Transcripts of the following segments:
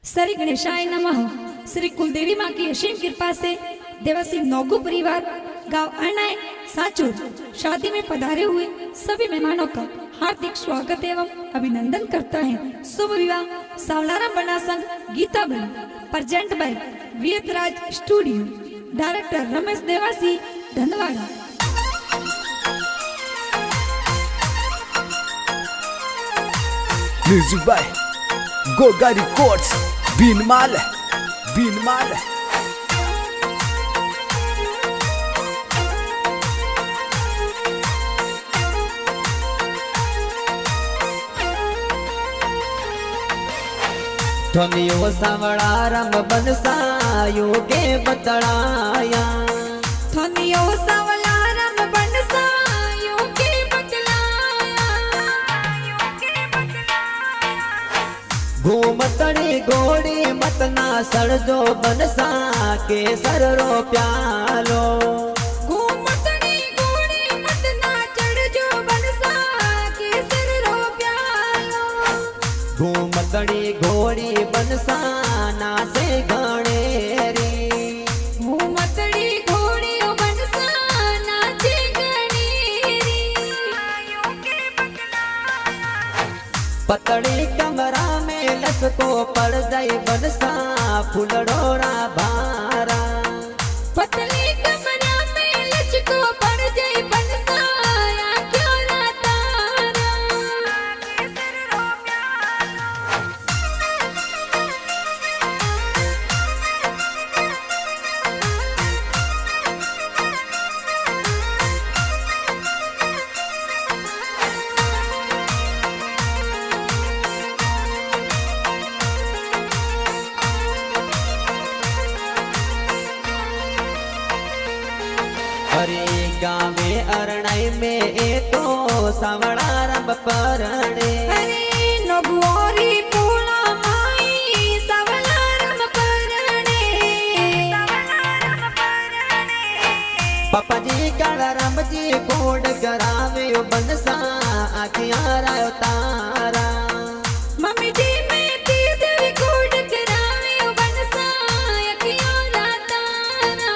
श्री गणेशाय नमः। श्री कुलदेवी माँ की असीम कृपा से देवासी नौगु परिवार गांव अरनाय साचूर शादी में पधारे हुए सभी मेहमानों का हार्दिक स्वागत एवं अभिनंदन करता है। शुभ विवाह सावलाराम बना संघ गीता बन प्रेजेंट बाय वियतराज studio, director Ramesh Dewasi Dhanwara. Music by Goga records Bhinmal Bhinmal. ध्वनियो सावड़ा रम बनसायो के बतलाया, ध्वनियो सावला रम बनसायो के बतलाया। घूमतड़ी घोड़ी मतना सड़जो बनसा के सररो प्यालो। घूमतड़ी घोड़ी मतना चढ़जो बनसा के सररो प्यालो। घूमतड़ी घोड़ी बनसा नासे गणेरी, घूमतड़ी घोड़ी बनसा नाचे गणेरी। पतड़ी कमरा में लसको पड़ जाए बनसा फुलडोरा भारा। पतली कमरा में लचको पड़ जाए बनसा या क्यों ना तारा के सररो प्यालो। अरे गावे अरणाई में ए तो सावड़ा रंब परणे। अरे नगुआरी पूला माई सावला रम परणे। पापा जी काला राम जी कोड करावे बनसा आखियां रायो तारा। मम्मी जी में तीर्थ विकोड करावे बनसा या क्यों ना तारा।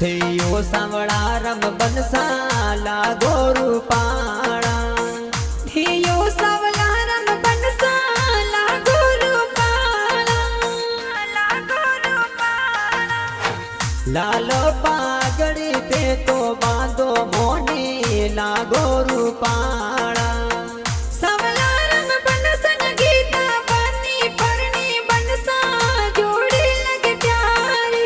थेयो सावड़ा रम बनसा लागो रूपाणा। धेयो सावला रम बनसा लागो रूपाला। लागो रूपाला। लालो पागड़ी पे तो बांधो मोनी लागो रूपाणा। सावला रम बनसन गीता बनी परनी बनसा जोड़ी लगे प्यारी।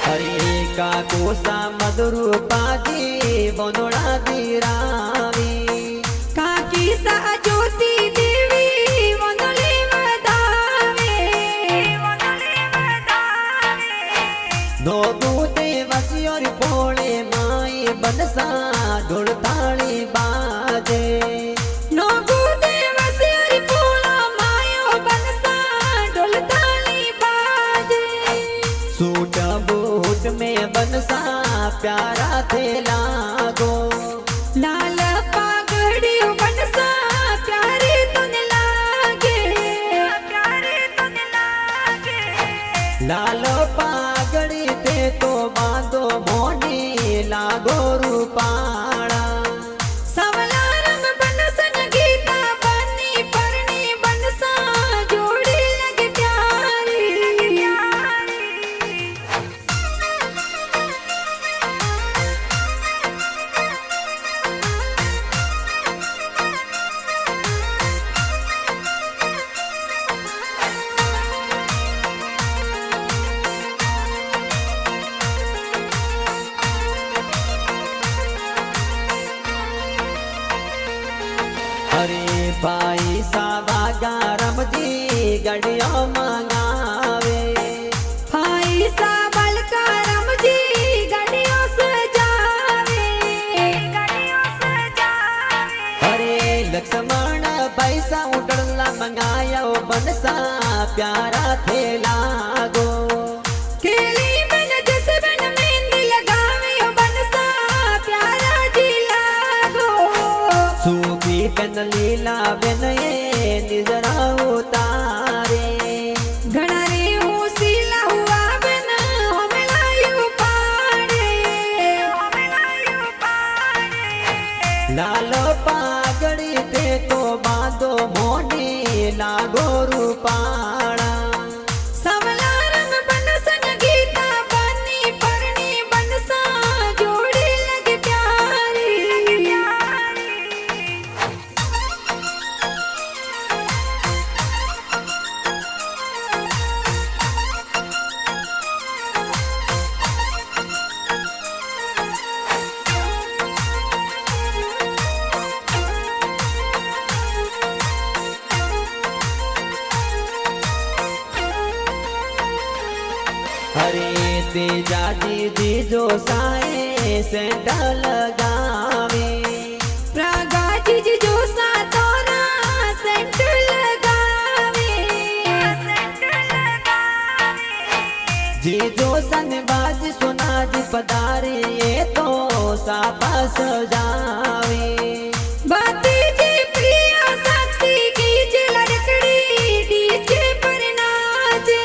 हरे का कोसा मधुरु पाजी बनोड़ा दीरावी। काकी सा ज्योति देवी वंदले वदावे। वंदले वदावे। नो दूते वसियोर पोले माई बनसा ढोल ताली बाजे। नोगु देवसियरी पूला मायो बनसा ढोल ताली बाजे। सूट बूट में बनसा प्यारा थे लागो। लाल पागड़ी बनसा प्यारे तने लागे। प्यारे तने लागे। लालो पागड़ी पे तो बांधो मोनी लागो रूपाणा। सावला रम बनसन गीता बनी परनी बनसा जोड़ी लगे प्यारी। अरे भाई सावा गारम जी गड़ियों मंगावे। भाई सा बलकारम जी गड़ियों सजा बनसा प्यारा थे लागो। केली बन जैसे बन मेहंदी लगावे ओ बनसा प्यारा जी लागो। सूखी पेन लीला बेन ये निजरा उतारे। घना रे हूँ सीला हुआ बन हमलायु पाड़े। लाल पागड़ी ते तो बांधो मोने लागो रूपाड़ा। सावला रंग बनसन गीता बनी परनी बनसा जोड़ी लगे प्यारी। अरे तेजा दीदी जो साए सेंटा लगावे। प्रागा जी जो सा तोरा सेंट लगावे। जी जो सनबाज सुनाज पधारे ये तो सापा सजावे। बाती जी प्रिया साक्षी की जे लड़कड़ी डीजे पर नाचे।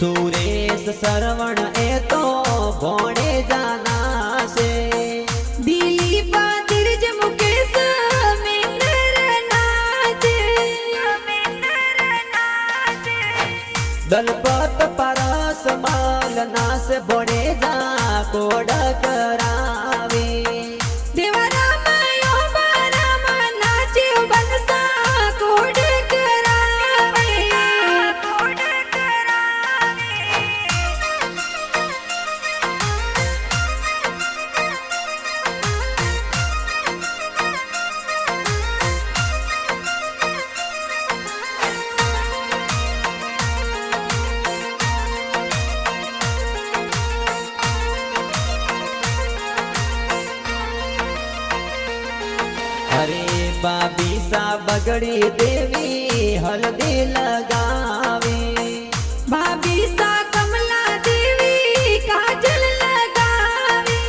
सुरेश सरवण ए तो भोणे जाना से। दिली बादिर ज मुकेश मेंदर नाचे। दलपत परस माल नास भोणे जा कोड करावे। देवरा मायो बारामा नाचे ओ बनसा कोड करावे। अरे बाबी सा बगड़ी देवी हल्दी लगावे। भाभी सा कमला देवी काजल लगावे।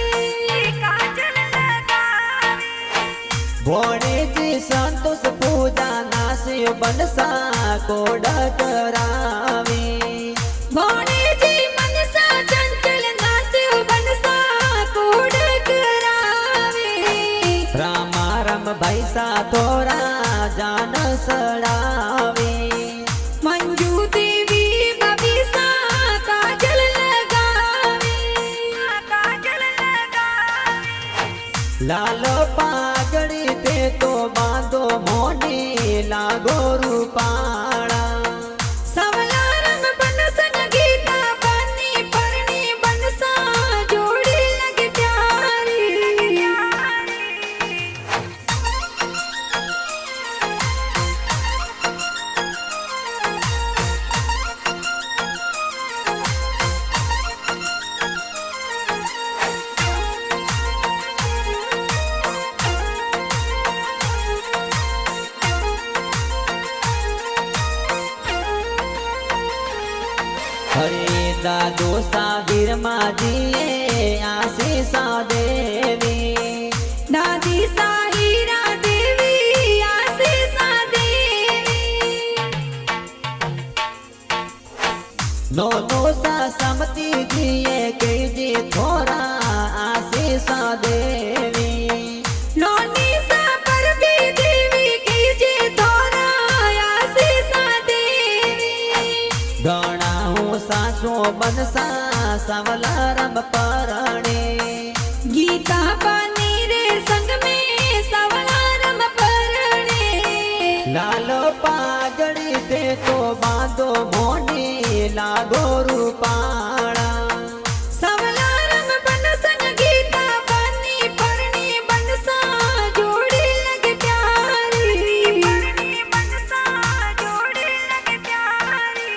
भोणे जी संतोष पूजा नासे बनसा कोड करावे। भोणे जी मनसा चंचल नाचे ओ बनसा कोड करावे। रामा राम भाई सा थोड़ा जान सड़ावे। मंजू देवी भाभी सा काजल लगावे। लाल पागड़ी ते तो बांधो मोने लागो रूपाड़ा। सावला रंग बनसन गीता बनी परनी बनसा जोड़ी लगे प्यारी। हरे दादो साबिर माजी आशीषा देवी। दादी साहिरा देवी आशीषा देवी। नो नो सा समती जिए के जी थोड़ा आशीषा देवी। नोनी सा पर भी देवी की जे थोड़ा आशीषा देवी। गणा हूँ सासो बनसा सवला रम परणे। गीता बनी रे संग में सावला रम परणे। लाल पागड़ी ते तो बांधो मोने लागो रूपाड़ा। सावला रंग बनसन गीता बनी परनी बनसा जोड़ी लगे प्यारी। बनसा जोड़ी लगे प्यारी।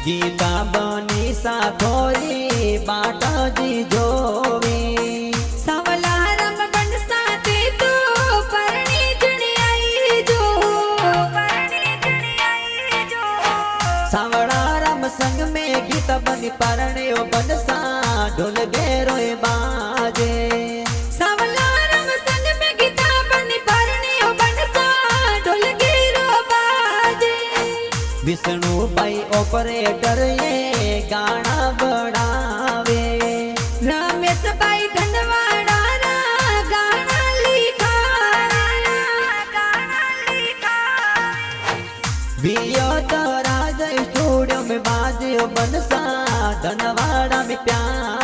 गीता बनी साखोरी बाटा जी जोवी सावला रम बन साथे तो परणी जणी आई जो परणी जणी आई जो सावड़ा राम संग में गीता बनी परणे ओ बनसा ढोल घेरो बाजे सावला रम संग में गीता बनी परणी ओ बनसा ढोल घेरो बाजे विष्णु भाई ऑपरेटर ये गाना बढ़ावे रमेश भाई धनवाड़ा रा गाना लिखावे गाना लिखावे वियो तो राज स्टूडियो में बाजे ओ बनसा धनवाड़ा में प्यार